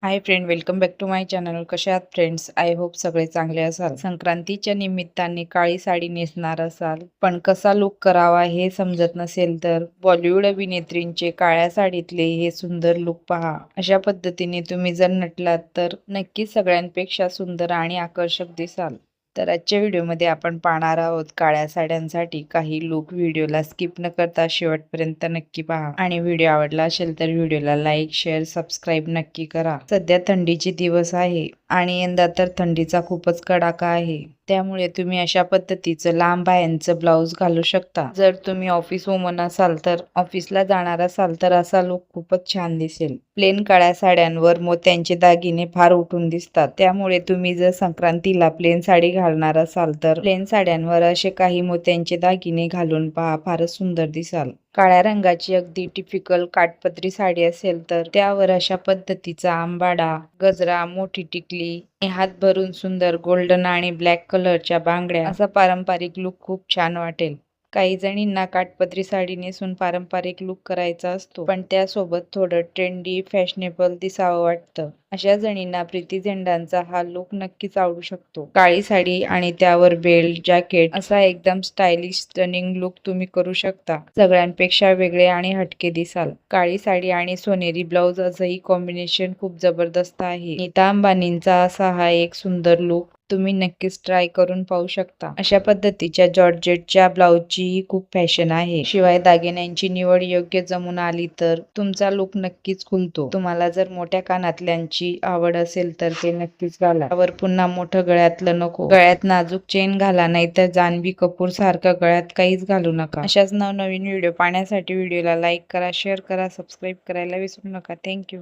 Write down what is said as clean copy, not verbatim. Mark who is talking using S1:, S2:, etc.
S1: High friend, welcome back to my channel. कशा आहात friends? I hope सगळे चांगले असाल. संक्रांतीच्या निमित्ताने काळी साडी नेसणार असाल, पण कसा लुक करावा हे समजत नसेल तर बॉलिवूड अभिनेत्रींचे काळ्या साडीतले हे सुंदर लुक पहा. अशा पद्धतीने तुम्ही जर नटलात तर नक्कीच सगळ्यांपेक्षा सुंदर आणि आकर्षक दिसाल. तर आजच्या व्हिडिओमध्ये आपण पाहणार आहोत काळ्या साड्यांसाठी काही लुक. व्हिडिओला स्किप न करता शेवटपर्यंत नक्की पहा आणि व्हिडिओ आवडला असेल तर व्हिडिओला लाईक, शेअर, सबस्क्राईब नक्की करा. सध्या थंडीचे दिवस आहे आणि यंदा तर थंडीचा खूपच कडाका आहे. त्यामुळे तुम्ही अशा पद्धतीचं लांब बाह्यांचं ब्लाऊज घालू शकता. जर तुम्ही ऑफिस वुमन असाल तर ऑफिसला जाणार असाल तर असा लुक खूपच छान दिसेल. प्लेन काळ्या साड्यांवर मोत्यांचे दागिने फार उठून दिसतात. त्यामुळे तुम्ही जर संक्रांतीला प्लेन साडी घालणार असाल तर प्लेन साड्यांवर असे काही मोत्यांचे दागिने घालून पहा, फारच सुंदर दिसाल. काळ्या रंगाची अगदी टिपिकल काठपदरी साडी असेल तर त्यावर अशा पद्धतीचा आंबाडा, गजरा, मोठी टिकली, हात भरून सुंदर गोल्डन आणि ब्लॅक कलरच्या बांगड्या असा पारंपरिक लुक खूप छान वाटेल. काही जणींना काठपदरी साडी नेसून पारंपरिक लुक करायचा असतो, पण त्यासोबत थोडं ट्रेंडी, फॅशनेबल दिसावं वाटतं. अशा जणींना प्रीती झेंडांचा हा लुक नक्कीच आवडू शकतो. काळी साडी आणि त्यावर बेल्ट, जॅकेट असा एकदम स्टायलिश स्टनिंग लुक तुम्ही करू शकता. सगळ्यांपेक्षा वेगळे आणि हटके दिसाल. काळी साडी आणि सोनेरी ब्लाऊज असंही कॉम्बिनेशन खूप जबरदस्त आहे. नीता अंबानींचा असा हा एक सुंदर लुक तुम्ही नक्कीच ट्राय करून पाहू शकता. अशा पद्धतीच्या जॉर्जेटच्या ब्लाऊजची खूप फॅशन आहे. शिवाय दागिन्यांची निवड योग्य जमून आली तर तुमचा लुक नक्कीच खुलतो. तुम्हाला जर मोठ्या कानातल्यांची आवड असेल तर ते नक्कीच घाला. त्यावर पुन्हा मोठं गळ्यातलं नको. गळ्यात नाजूक चेन घाला, नाहीतर जान्हवी कपूर सारखं गळ्यात काहीच घालू नका. अशाच नवनवीन व्हिडिओ पाहण्यासाठी व्हिडिओला लाईक करा, शेअर करा, सबस्क्राईब करायला विसरू नका. थँक्यू.